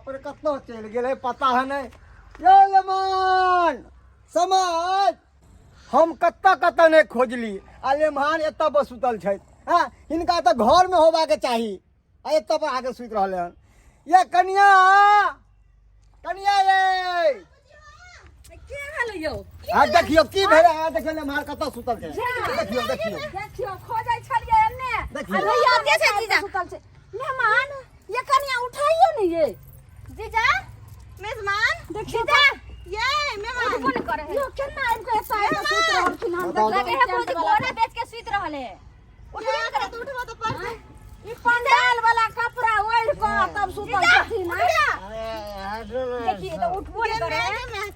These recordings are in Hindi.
बाप रे कतना चल गेले पता है नहीं। ये लेमान समझ हम कत्ता ने खोजली आ लेमान एत बस सुतल छै। हाँ इनका तो घर में होबा के चाहिए आ एत पर आके सुत रहले हन। ये कन्या कन्या ये के हाल यो आ देखियो की भेले आ देखियो लेमान कत्ता सुतल छै। देखियो देखियो देखियो खोजै छलिए एने अरे यादे छै जीजा सुतल छै। मेहमान ये कन्या उठाइयो नहीं ये जीजा मेहमान देखियो जीजा ये मेहमान कौन करे है यो केना आइब के एता है सुत रहल छी हम देख लगे है बहुत घोड़ा बेच के सुत रहल है। उठबे करे तो उठबो तो पर ई पंडाल वाला कपड़ा ओढ़ के तब सुतल छथिन। देखिए तो उठबो नहीं करे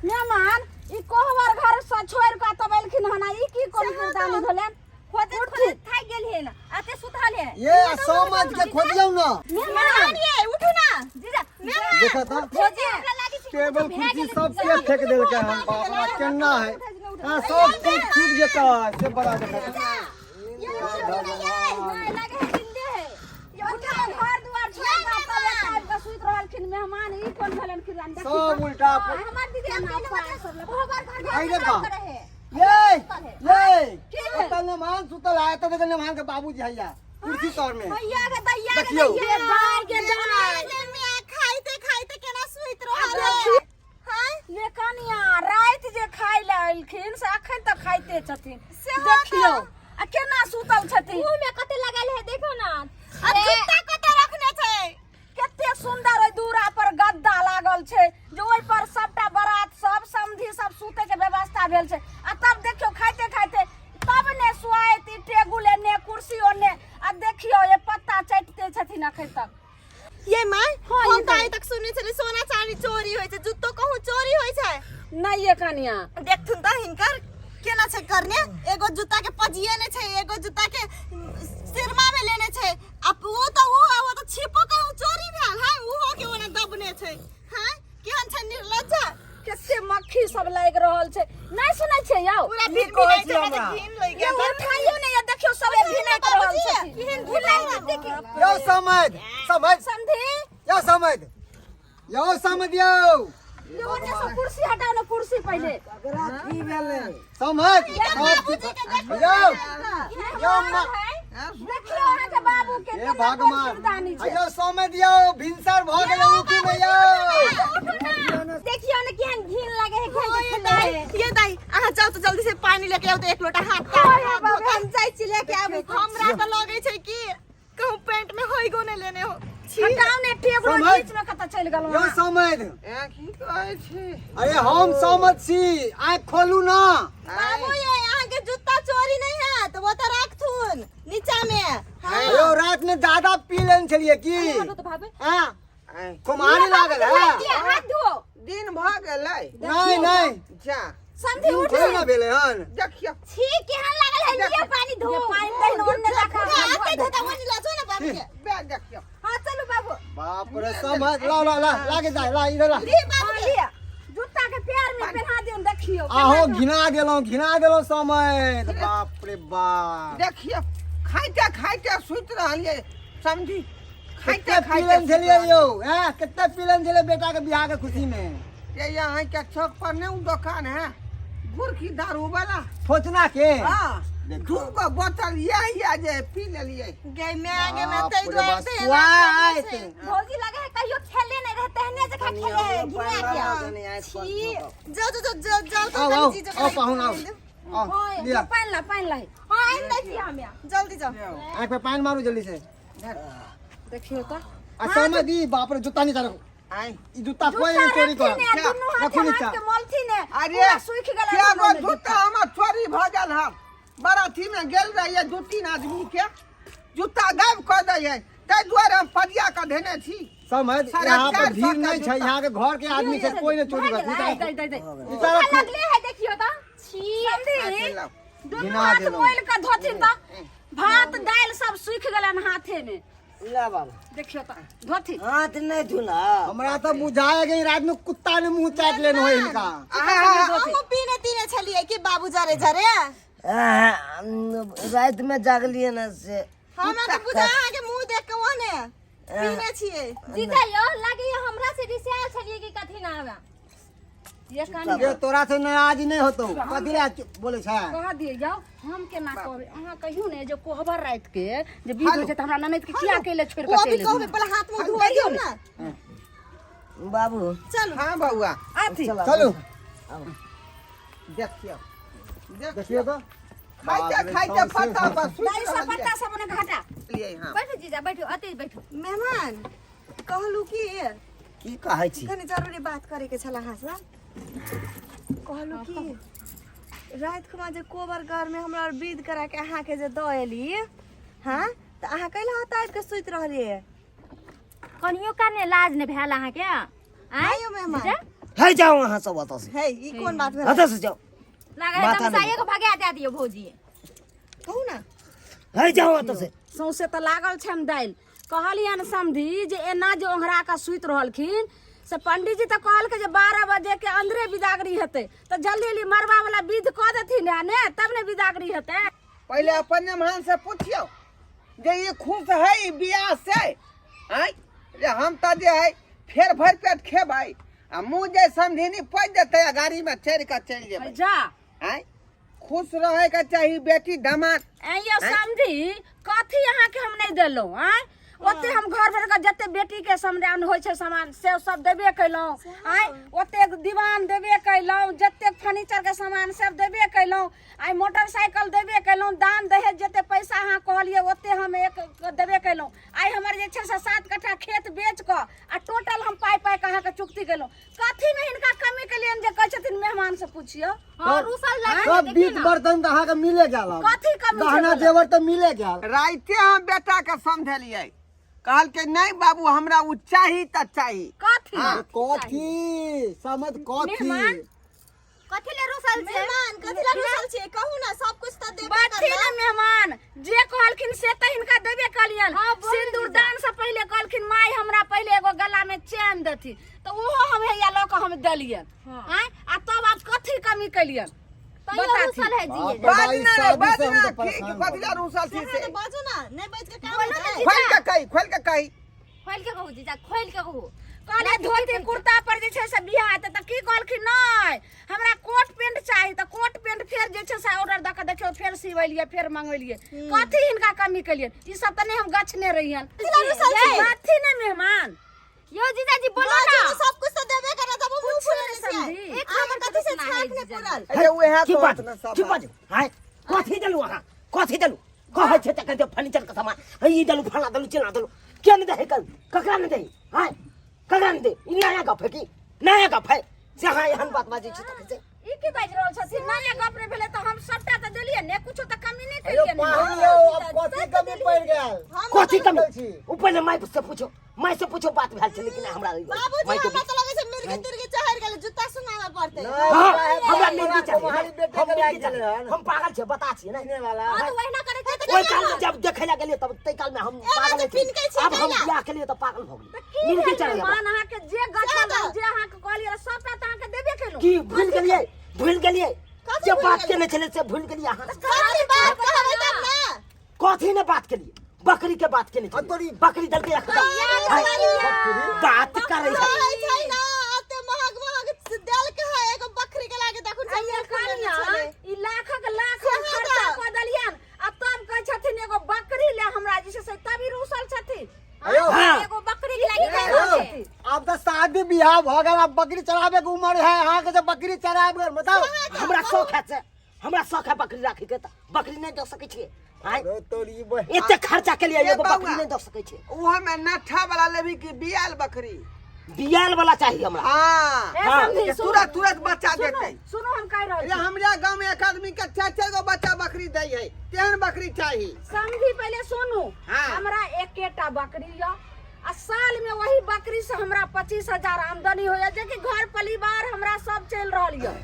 मेहमान ई कोहबर घर से छोड़ के तब एलखिन हना ई की कोन दानी धोलन खोदे थाक गेल है ना आते सुतल है। ये समझ के खोजियो ना मेहमान ये उठो ना जीजा देखा था खोजे टेबल कुर्सी सब के फेंक देल के हम बाप रे केना है हां सब कुछ छूट जेता से बड़ा देखा ये लगे है जिंदे है ये उठा घर दुआर छोड़ के तब आइब के सुत रहलखिन मेहमान ई कोन भेलन कि जान देखी सब उल्टा हमर दीदी सब कोहबर आई घर देखा करे है ये पतल मान सुतल आया तो देखने मान के बाबूजी हैया कुर्सी तौर में भैया के दैया के देखियो। ये गाय के जाने में खाइते खाइते केना सुइत रहल है। हां ये कनिया रात जे खाइ ले आइलखिन से अखन तक खाइते छथिन देखियो आ केना सुतल छथिन मुंह में कते लगल है देखो ना आ जूता कते रखने छै कते सुंदर ओइ दूरा पर गद्दा लागल छै जो ओइ पर सबटा बारात सब समधी सब सूते के व्यवस्था भेल छै आ तब देखियो खाइते खाइते तब ने सुआइत टेबुल ने कुर्सी ओने आ देखियो ये पत्ता चाटते छथिन अखन तक। ये माय हम त आइ तक सुनै छली सोना चांदी चोरी होय छै जुत्तो कहूं चोरी होय छै नहीं ये कनिया देखथुन त हिनकर केना छै करने एगो जूता के पजिए ने छै एगो जूता के सिरमा में लेने छै अब वो तो छिपो कहूं चोरी भेल है उहो के ओने दबने छै। हां केहन छै निर्लज्जा कते मक्खी सब लाग रहल छै नहीं सुनै छै यौ पूरा की दिन कहै भी छी नहीं हमरा? घिन लइ ये गेल उठाइयो नहीं ये देखियो सब भिनक रहल छै केहन घिन देखियो यो समझ समधी यो समझ यो ये ओने से कुर्सी हटाओ ना कुर्सी पहले की भेले समझ यो यो देखियो अहाँ के बाबू के ए भगवान यो समझ यो भिनसर भ गेले उठी में यो देखियो ना केहन घिन लागे है ये दाई अहाँ जाओ तो जल्दी से पानी लेके आओ तो एक लोटा हाथ हम जाई छी लेके आबे हमरा तो लगे छै कि कहूं पेंट में होई गो ने लेने हो हटाओ ने टेबल बीच में कत चल गेल यो समझ की कहै छी अरे हम समझ छी आँख खोलू ना बाबू ये यहाँ के जूता चोरी नहीं है तो वो तो रखथुन नीचा में। हाँ यो रात में ज्यादा पी लेन छलिए की तो भाभी हां कुमारी लागल है हाथ धो दिन भ गेलै नहीं जा समझी उठ कोई ना भेले हन देखियो छी केहन लागल है ये पानी धो पानी तहन ओने रखा आते धोता वनी ला जो ना बाबू के बे देखियो हां चलो बाबू बाप रे समझ ला लागे जा ला इधर ला ली बाबू लिया जूता के पैर में पहना दियो देखियो आहो घिना गेलो समझ बाप रे बाप देखियो खाइते सुत रहलिए समझी कितना पीलन छलिए यो हैं कितना पीलन छले बेटा के बियाह के खुशी में ये यहाँ के चौक पर ने दुकान है गुरखी दारू वाला सोचना के हां देखो। 2 बोतल ये जे पी लेलिए गई में आगे में बाप तई रे द्वार बाप, से स्वाइट। भौजी लगे है कहियो खेले नहीं रहते हैं जगह खेले है घिना गया छी जाओ आओ पाहुन आओ लिया पानी ला हां इन दे छी हम जल्दी जाओ आंख पे पानी मारो जल्दी से देखियो तो अच्छा मैं दी बाप रे जूता नहीं चालो आई ई जूता कोई नहीं चोरी कर रखो नीचा के मोलथी ने अरे सूख गेल क्या गो जूता हमर चोरी भ गेल है बराती में गेल रहिए 2-3 आदमी के जूता गायब कर दै तै दुआरे हम पदिया के देने छी समझ यहाँ पे भीड़ नहीं है यहाँ के घर के आदमी से कोई नहीं चोरी कर दे लगले है देखियो तो छी समझी दोनों गिना हाथ देलो। मोइल के धोथिन तो भात दाल सब सूख गेलन हाथे में ला बाबा देखियो तो धोथिन हाथ नहीं धुला हमरा तो बुझाया गई रात में कुत्ता ने मुंह चाट लेन हो इनका हम पीने तीने छलिए कि बाबू जरे रात में जागलिए ना से हमरा तो बुझा के मुंह देख के ओने पीने छिए जीजा यो लागे ये हमरा से रिसाल छलिए कि कथी ना आवे ये कहानी ये तोरा से नाराज नहीं होतो कथी ला बोले छै कह दिए जाओ हम केना कहबे अहाँ कहियो ने जो कोहबर रात के जे बीत होय छै त हमरा ननद के किया केले छोड़ वो के अभी चले कहबे पहले हाथ मुंह धो दियो ना बाबू चलो हाँ बउआ आथी चलो देखियो देखिए तो खाइते फटा बस दाई सब पत्ता सब ने घाटा लिए हां बैठो जीजा बैठो अति बैठो मेहमान कहलू की की कहै छी कनी जरूरी बात करे के छला हासवा कहलू की रात के जे कोबर घर में हमरा विध करा के अहाँ के जे द एली हां त अहाँ कैला हता के सुइत रहलिए कनियो काने लाज ने भेल अहाँ के आयो मेहमान है जाओ वहां सब ओतऽ से है ई कोन बात भेल ओतऽ से जाओ लागे माथा एकदम नहीं। साये को भगा दे दियो भौजी कहू ना है जाओ ओतऽ से सौसे त लागल छै हम दाइल कहलियन समधी जे एना जे ओंघरा का सुइत रहलखिन से पंडित जी त कहल के जे 12 बजे के अंदरे विदागरी हेतै त जल्दी जल्दी मरवा वाला विध क देथिन ने तब ने विदागरी हेतै पहले अपन मेहमान से पूछियो जे ये खुश है ई बियाह से आई जे हम त जे है फेर भर पेट खेबै आ मुंह जे समझिनी पड़ देते गाड़ी में चढ़ के चल जेबै जा आई खुश रहे के चाहिए बेटी दामाद ए ये समधी कथी अहाँ के हम नहीं देलो हैं ओते हम घर भर का जते बेटी के सम्मान होय छै सामान से सब देबे कैलौ आय ओते दीवान देबे कैलौ जते फर्नीचर के सामान सब देबे कैलौ आय मोटरसाइकिल देबे कैलौ दान दहेज जते पैसा अहाँ कहलिए ओते हम एक देबे कैलौ आय हमर जे छै से 7 कट्ठा खेत बेच क आ टोटल हम पाई पाई कहा के चुक्ति कैलौ कथी में हिनका कमी के लिए जे कहै छथिन मेहमान से पूछियो हां रुसल लागे सब बीच बर्तन त अहाँ के मिले गेल कथी कमी गहना जेवर त मिले गेल राइते हम बेटा के समझलिए कहल के नहीं बाबू हमरा उ चाही त चाही कथी कथी समझ कथी मेहमान कथी ले रुसल छै मेहमान कथी ला रुसल छै कहू ना सब कुछ त देबे बाथी करला ना मेहमान जे कहलखिन से त हिनका देबे कलियन सिंदूर दान से पहले कहलखिन माई हमरा पहले एगो गला में चैन देती तो ओहो हम हैया ल के हम देलियन हैं आ तब आप कथी कमी कलियन रुसल है जी बाजना ठीक कथी ला रुसल छी से बाजू ना नहीं बैठ के काम बोलो ना है जी। खोल के कही खोल के कही खोल के कहू जीजा खोल के कहू कहले धोती कुर्ता पर जे छै से बियाह हेतै त की कहलखिन नहीं हमरा कोट पैंट चाही त कोट पैंट फेर जे छै से ऑर्डर द के देखियो फेर सिवलिए फेर मंगवेलिए कथी हिनका कमी कलियन ई सब त नहीं हम गछने रहियन बाथी ना मेहमान यो जीजा जी बोलो ना सब कुछ तो देबे करला तब मुंह फुले समझी। से एक हमर कथी से छाप ने पुरल अरे उहे की तो बात इतना सब की बात है कथी देलु वहां कथी देलु कहै छै त कहै फर्नीचर के सामान ई देलु फला देलु चिला देलु के न दे कल ककरा न दे हां ककरा न दे ई नया गप है की नया गप है से हां एहन बात बाजै छी त कैसे ई की बाज रहल छथिन नया गप रे भेले त हम सबटा त देलिए ने कुछो त कमी नहीं कलिए पाहियो अब कथी कमी पड़ गेल कथी कमी छी। ऊपर ने माई से पूछो माई से पूछो बात भेल छै लेकिन हमरा बाबूजी माई के हमरा तो लगे छै मिर्गी तिरगी चढ़ गेल जूता सुनावे पड़ते हां हमरा मिर्गी तुम्हारी बेटे के लाग गेल हन हम पागल छै बता छी नहीं वाला हां तो वहिना करे छै त ओइ काल में जब देखे ला गेलिए तब तै काल में हम पागल थे अब हम बियाह के लिए तो पागल हो गए मिर्गी चढ़ गया मान अहाँ के जे गछल जे अहाँ के कहलिए सबटा त अहाँ के देबे केलौ की भूल गेलिए जे बात केने छले से भूल गेलिए अहाँ कथी बात कहबै तब ना कथी ने बात केलिए बकरी के बात केने छले बकरी दल के बात करे है कहै छै ना अते महग महग देल के है एगो बकरी के लागे देखु अइया कनिया ई लाखक लाख खर्चा क देलियन आ तब कहै छथिन एगो बकरी ले हमरा जे से तभी रुसल छथिन अयो एगो बकरी के लागी कह रहल छथिन अब तो शादी बियाह भ गेल अब बकरी चराबे के उम्र है अहाँ के जे बकरी चराब गेल बताओ हमरा शौक है से हमरा शौक है बकरी राखे के त बकरी नहीं दे सकै छी अरे तोरी बह एते खर्चा के लिए ये एगो बउआ। बकरी नहीं दे सकै छी उहे में नठा वाला लेबी की बियाल बकरी बियाल वाला चाहिए हमरा हां ए हाँ, समझी ये सुनो तुरंत तुरंत बच्चा देते सुनो हम कह रहल अरे छी हमरा गांव में एक आदमी के 4 गो बच्चा बकरी दै है तेहन बकरी चाहिए समझी पहले सुनू हाँ। हमरा एकेटा बकरी य आ साल में वही बकरी से हमरा 25,000 आमदनी होया जे कि घर परिवार हमरा सब चल रहल य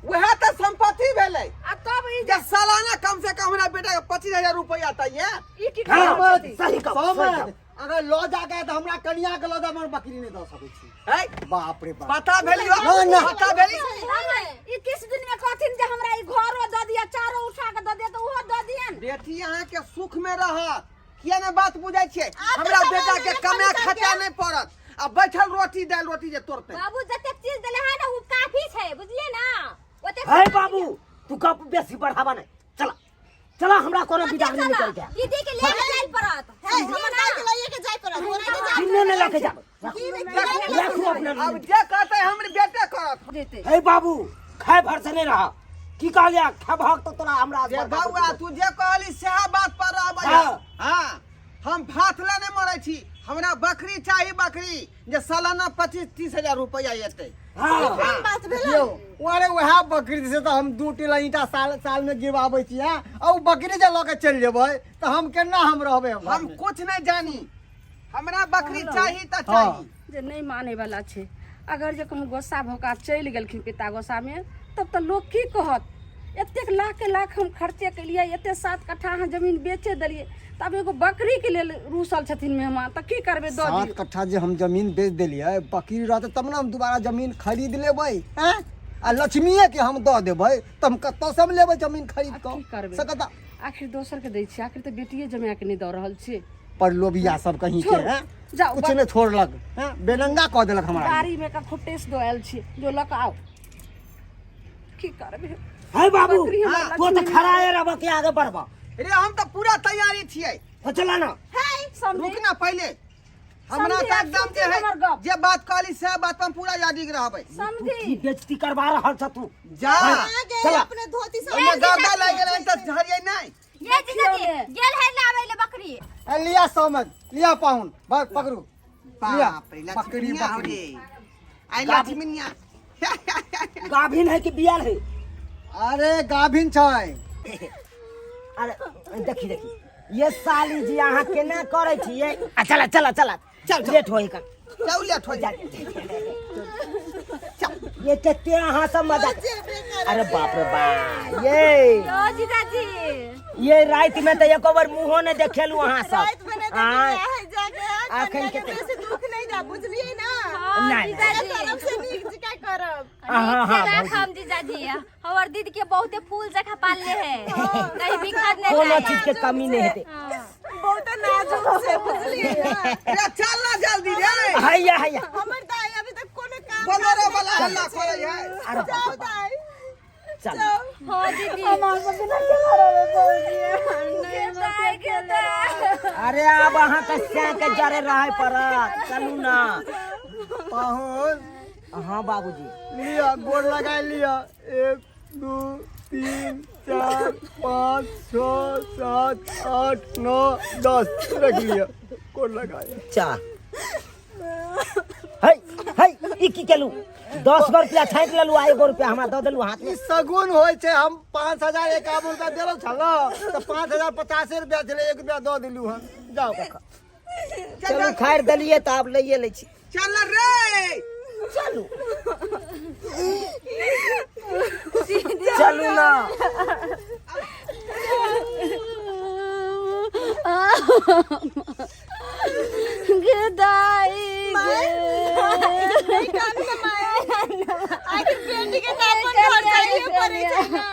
वह तो संपत्ति भेलै आ तब ई जे सालाना कम से कम हमरा बेटा के 25,000 रुपया दैए ई की हाँ, कहै छथिन सही कहो सही समझ कहो। अगर लो जाके तो हमरा कनिया के लो दा हमर बकरी नहीं दे सकै छी है बाप रे बाप पता भेलियो ना, ना। पता भेली ई किस दिन में कहथिन जे हमरा ई घरो द दिया चारो उठा के द दिया त ओहो द दियन बेटी अहाँ के सुख में रहत किया ने बात बुझै छियै हमरा बेटा के कमाए खटा नहीं पड़त आ बैठल रोटी दाल रोटी जे तोड़ते बाबू जतेक चीज देले है ना वो काफी छै बुझलिए ना ओते हे बाबू तू कब बेसी बढ़ावा नहीं चला चला हमरा कोनो विदा नहीं निकल के दीदी के लेके जाइल पड़त है हमर दाई के लइए के जाय पड़त ओरा के जाय किन्ने ने लेके जा की रखू अपना अब जे कहते हमर बेटे करत देते हे बाबू खाए भर से नहीं रहा की कहलिया खबहक तो तोरा हमरा जे बउआ तू जे कहली सेहा बात पर रहबै हाँ। हां हम फाथला नहीं मरै छी हमरा बकरी चाही बकरी जे सालाना 25-30 हजार रुपया एतै हां बात भेल यो अरे वह बकरी से तो हम 2 टिला ईटा साल में गिरवाबै छी हां और बकरी जे लऽ के चल जेबै तो हम केना हम रहबै हम कुछ नहीं जानी हमरा बकरी चाही त चाही जे नहीं माने वाला छे अगर जे कहूँ गोस्सा भोका चल गेलखिन पिता गोस्सा में तब तो लोग की कहत एतेक लाख के लाख हम खर्चे के लिए एते 7 कट्ठा अहाँ जमीन बेचे दलिए तब एगो बकरी के लेल रूसल छथिन मेहमान त की करबे दो 7 कट्ठा जे हम जमीन बेच देलिए बकरी रहते तब ना हम दोबारा जमीन खरीद लेबै हैं आ लक्ष्मीए के हम दऽ देबै त हम कतौ से हम लेबै जमीन खरीद की के करबै? सकता आखिर दोसर के दै छी आखिर तो बेटिए जमा के नहीं दऽ रहल छी पर लोभिया सब कहीं के छोड़, हैं जाओ, कुछ ने छोड़लक हैं बेनंगा कह देलक हमरा गाड़ी में का फुटेस दो आयल छी जो लक आओ की करबे हे बाबू बकरी हमरा तू तो लक्ष्मी खड़ा है रब के आगे बढ़बा रे हम तो पूरा तैयारी छियै तो चला ना समझी रुक ना पहले हमरा समझी, त एकदम जे समझी है हमर गप। जे बात कहली से बात पर हम पूरा यादी रहबै की समझी बेइज्जती करवा रहल छ तू जा आगे चला। अपने धोती से हमने गर्दा लग गेलै त झरियै नहीं ये जीजाजी गेल है लाबै ले बकरी ए, लिया समझ लिया पाहुन बस पकड़ू लिया बाप रे बकरी लक्ष्मीनिया बकरी रे आई लक्ष्मीनिया गाभिन है कि बियाल है अरे गाभिन छै अरे देखी देखी ये साली जी अहाँ केना करे छियै आ चला चला चला चल लेट होई का चौले ठो जा ये तेते अहाँ सब मजा अरे बाप रे बाप ये ओ जीजाजी ये रात में तो एको बार मुंहो ने देखेलू अहाँ रात सब बने हाँ, है जाके आखन कन्या के के से दुख नहीं जा बुझलिए ना नहीं, तेरे तरफ से नीक जिका करब हाँ, हाँ, हाँ भौजी। हम जीजाजी हमर दीदी के बहुते फूल जखा पालले है कहीं भी खाद नहीं कोनो खाएगा। चीज के कमी नहीं हेते बहुत नाजुक से बुझलिए ना रे चल ना जल्दी रे हैया हैया हमर दाई अभी तक कोनो काम बोलो वाला हल्ला करे है अरे जाओ बाप रे दाई चल हाँ दीदी अरे अब अहाँ के से के जरे रहे पड़त चलू ना पाहुन हाँ बाबूजी लिया गोड़ लगा लिया 1 2 3 4 5 6 7 8 9 10 रख लिया गोड़ लगाया चा है है ई की केलू 10 गो रुपया छांट लेलू आ 1 रुपया हमरा दऽ देलू हाथ में ई सगुन होय छै हम 5051 रुपया देलो छलो तो 5050 रुपया छले 1 रुपया दऽ दिलू हम जाओ कखा चलू खाएर देलिए त आब लइए लै छी चल रे चलू चलू ना गदाई नहीं काम कमाए आखिर बेटी के नाम पर घर चाहिए पड़े छै ना